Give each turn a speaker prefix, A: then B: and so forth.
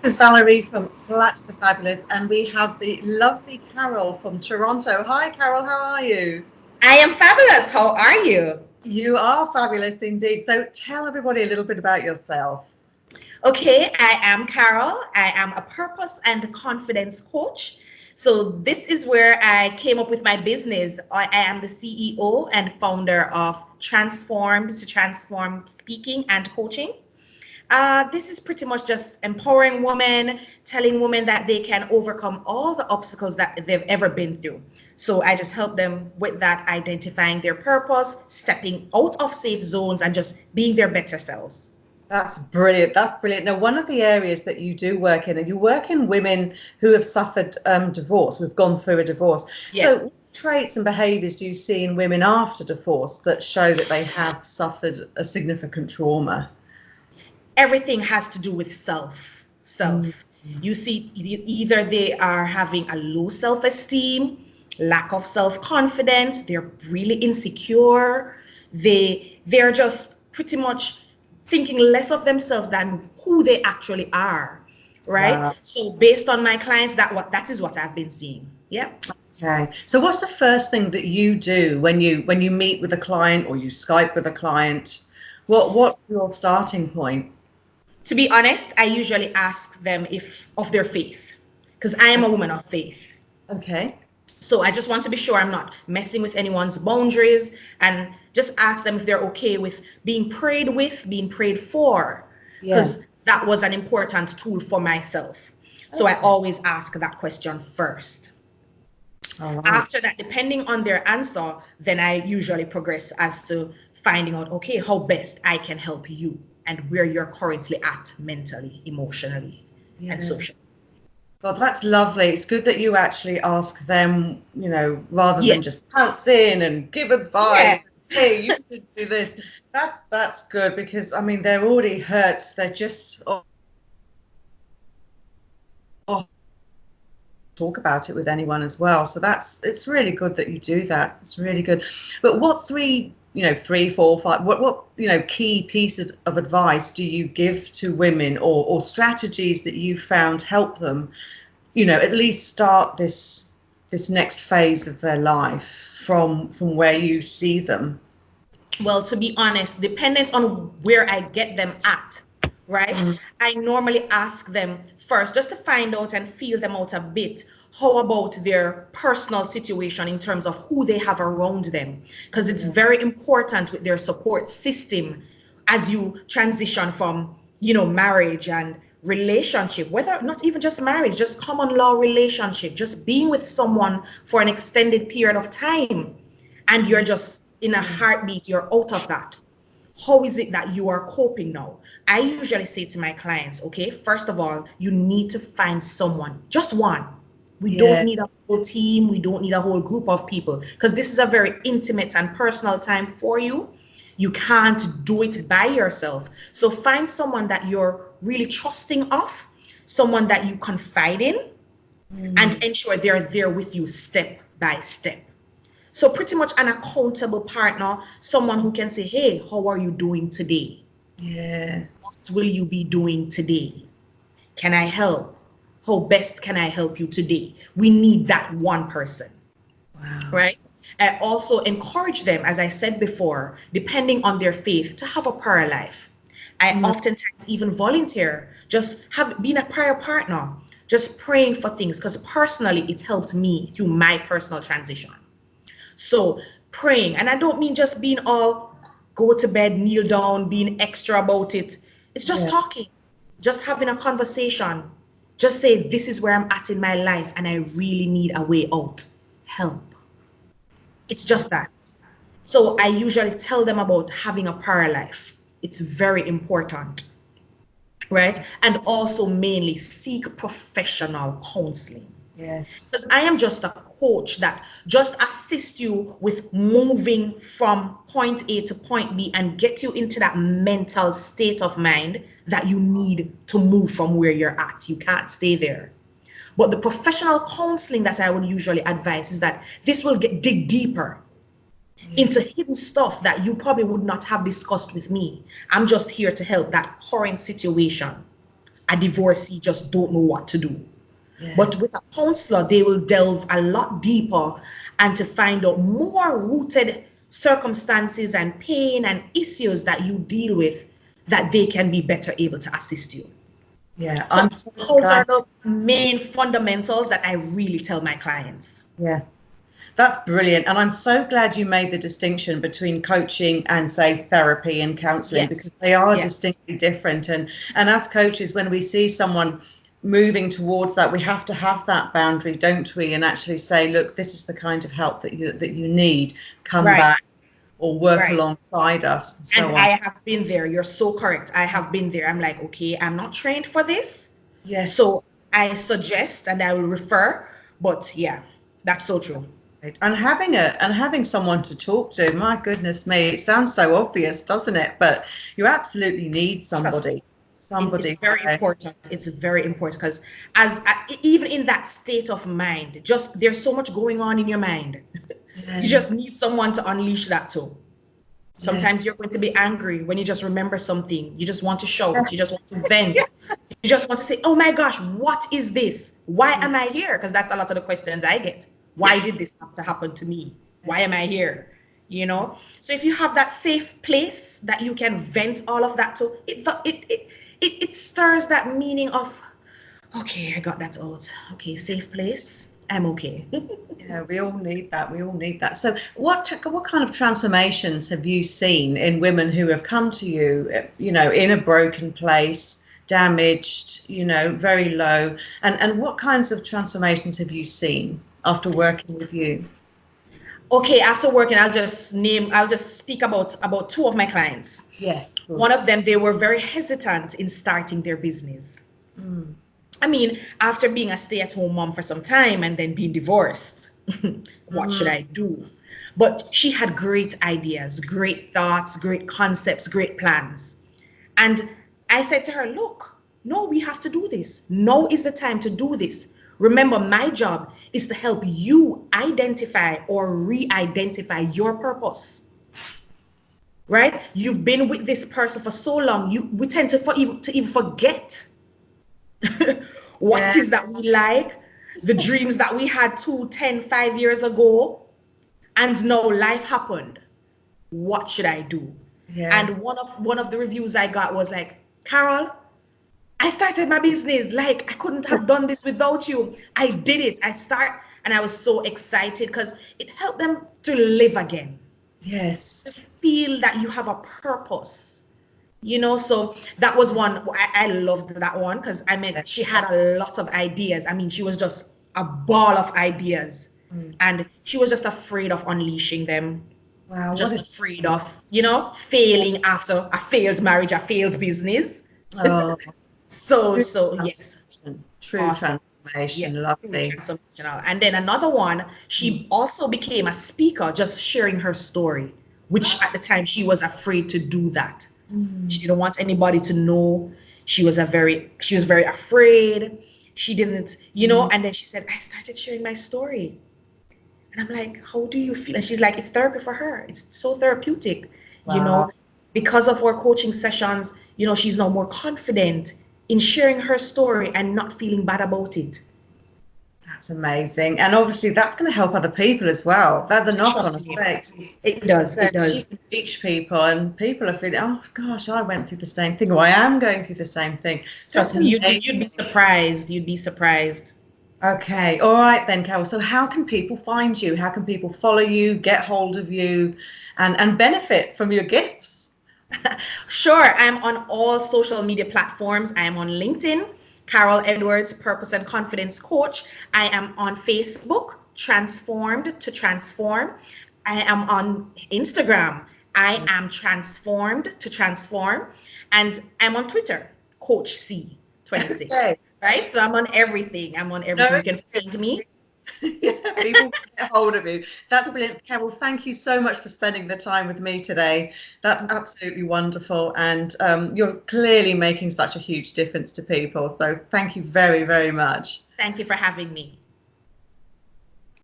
A: This is Valerie from Flat to Fabulous, and we have the lovely Carol from Toronto. Hi, Carol, how are you?
B: I am fabulous. How are you?
A: You are fabulous indeed. So tell everybody a little bit about yourself.
B: Okay, I am Carol. I am a purpose and confidence coach. So, this is where I came up with my business. I am the CEO and founder of Transformed to Transform Speaking and Coaching. This is pretty much just empowering women, telling women that they can overcome all the obstacles that they've ever been through. So I just help them with that, identifying their purpose, stepping out of safe zones, and just being their better selves.
A: That's brilliant. That's brilliant. Now, one of the areas that you do work in, and you work in women who have suffered divorce, who've gone through a divorce. So,
B: Yes.
A: what traits and behaviours do you see in women after divorce that show that they have suffered a significant trauma?
B: Everything has to do with self.
A: Mm.
B: Self. You see, either they are having a low self esteem, lack of self confidence, they're really insecure, they're just pretty much thinking less of themselves than who they actually are, right?
A: Wow.
B: So based on my clients, that is what I've been seeing. Yep.
A: Okay. So what's the first thing that you do when you meet with a client or you Skype with a client? What's your starting point?
B: To be honest, I usually ask them if of their faith, because I am a woman of faith.
A: Okay.
B: So I just want to be sure I'm not messing with anyone's boundaries, and just ask them if they're okay with being prayed with, being prayed for,
A: Yeah.
B: because that was an important tool for myself. So I
A: Okay.
B: always ask that question first.
A: All right.
B: After that, depending on their answer, then I usually progress as to finding out, okay, how best I can help you and where you're currently at mentally, emotionally, and
A: Yeah.
B: socially.
A: God, that's lovely. It's good that you actually ask them, rather
B: Yeah.
A: than just pounce in and give
B: Yeah.
A: advice. Hey, you should do this. That's good because I mean they're already hurt. They're just talk about it with anyone as well. So it's really good that you do that. It's really good. But what three, four, five, what key pieces of advice do you give to women or strategies that you found help them, at least start this next phase of their life from where you see them?
B: Well, to be honest, dependent on where I get them at, right?
A: Mm.
B: I normally ask them first just to find out and feel them out a bit. How about their personal situation in terms of who they have around them? Because it's
A: Yeah.
B: very important with their support system as you transition from, marriage and relationship, whether not even just marriage, just common law relationship, just being with someone for an extended period of time, and you're just in a heartbeat, you're out of that. How is it that you are coping now? I usually say to my clients, okay, first of all, you need to find someone, just one. We don't
A: Yeah.
B: need a whole team, we don't need a whole group of people, because this is a very intimate and personal time for you. You can't do it by yourself. So find someone that you're really trusting of, someone that you confide in, and
A: Mm.
B: ensure they're there with you step by step. So pretty much an accountable partner, someone who can say, hey, how are you doing today?
A: Yeah.
B: What will you be doing today? Can I help? How best can I help you today? We need that one person,
A: Wow.
B: right? I also encourage them, as I said before, depending on their faith, to have a prayer life. I
A: Mm.
B: oftentimes even volunteer, just have been a prayer partner, just praying for things, because personally it helped me through my personal transition. So praying, and I don't mean just being all go to bed, kneel down, being extra about it. It's just
A: Yeah.
B: talking, just having a conversation. Just say, this is where I'm at in my life and I really need a way out. Help. It's just that. So I usually tell them about having a prayer life. It's very important, right? And also mainly seek professional counseling.
A: Yes.
B: Because I am just a coach that just assist you with moving from point A to point B and get you into that mental state of mind that you need to move from where you're at. You can't stay there. But the professional counseling that I would usually advise is that this will dig deeper
A: Yeah.
B: into hidden stuff that you probably would not have discussed with me. I'm just here to help that current situation a divorcee just don't know what to do.
A: Yeah.
B: But with a counselor, they will delve a lot deeper and to find out more rooted circumstances and pain and issues that you deal with, that they can be better able to assist you.
A: Yeah,
B: So those are the main fundamentals that I really tell my clients.
A: Yeah, that's brilliant. And I'm so glad you made the distinction between coaching and, say, therapy and counseling,
B: Yes.
A: because they are
B: Yes.
A: distinctly different. And as coaches, when we see someone moving towards that, we have to have that boundary, don't we? And actually say, look, this is the kind of help that you need. Come
B: Right.
A: back or work
B: Right.
A: alongside us. And so
B: And
A: on.
B: I have been there. You're so correct. I have been there. I'm like, okay, I'm not trained for this.
A: Yes.
B: So I suggest and I will refer. But yeah, that's so true.
A: And having someone to talk to, my goodness me, it sounds so obvious, doesn't it? But you absolutely need somebody.
B: It's very important. It's very important, because even in that state of mind, just there's so much going on in your mind.
A: Yeah.
B: You just need someone to unleash that to. Sometimes
A: Yes.
B: you're going to be angry when you just remember something. You just want to shout. You just want to vent. You just want to say, oh my gosh, what is this? Why am I here? Because that's a lot of the questions I get. Why did this have to happen to me? Why am I here? You know? So if you have that safe place that you can vent all of that to, it stirs that meaning of, okay, I got that out. Okay, safe place. I'm okay.
A: Yeah, we all need that. We all need that. So what kind of transformations have you seen in women who have come to you, in a broken place, damaged, very low? And what kinds of transformations have you seen after working with you?
B: Okay, after working, I'll just speak about two of my clients.
A: Yes.
B: One of them, they were very hesitant in starting their business. I mean, after being a stay-at-home mom for some time and then being divorced, what should I do? But she had great ideas, great thoughts, great concepts, great plans. And I said to her, look, no, we have to do this. Now is the time to do this. Remember, my job is to help you identify or re-identify your purpose. Right? You've been with this person for so long, we tend to even forget what it is that we like, the dreams that we had 2, 10, 5 years ago, and now life happened. What should I do? Yeah. And one of the reviews I got was like, Carol, I started my business. Like, I couldn't have done this without you. I did it. And I was so excited because it helped them to live again.
A: Yes.
B: To feel that you have a purpose. So that was one. I loved that one because she had a lot of ideas. I mean, she was just a ball of ideas, and she was just afraid of unleashing them.
A: Wow.
B: Just afraid of, failing after a failed marriage, a failed business.
A: Oh.
B: so yes.
A: True awesome. Transformation. Yeah, lovely.
B: Transformational. And then another one, she also became a speaker, just sharing her story, which at the time she was afraid to do that. She didn't want anybody to know. She was very afraid. She didn't, and then she said, I started sharing my story. And I'm like, how do you feel? And she's like, it's therapy for her. It's so therapeutic,
A: wow.
B: Because of our coaching sessions, she's now more confident in sharing her story and not feeling bad about it.
A: That's amazing. And obviously that's going to help other people as well. That's the knock-on effect.
B: It does.
A: So
B: it does.
A: She can reach people and people are feeling, oh gosh, I went through the same thing, or I am going through the same thing.
B: Trust me, you'd be surprised. You'd be surprised.
A: Okay. All right then, Carol. So how can people find you? How can people follow you, get hold of you, and benefit from your gifts?
B: Sure. I'm on all social media platforms. I'm on LinkedIn, Carol Edwards, Purpose and Confidence Coach. I am on Facebook, Transformed to Transform. I am on Instagram. I am Transformed to Transform. And I'm on Twitter, Coach C26. Okay. Right? So I'm on everything. You can find me.
A: Yeah, people get hold of you. That's brilliant. Carol, thank you so much for spending the time with me today. That's absolutely wonderful. And you're clearly making such a huge difference to people. So thank you very, very much.
B: Thank you for having me.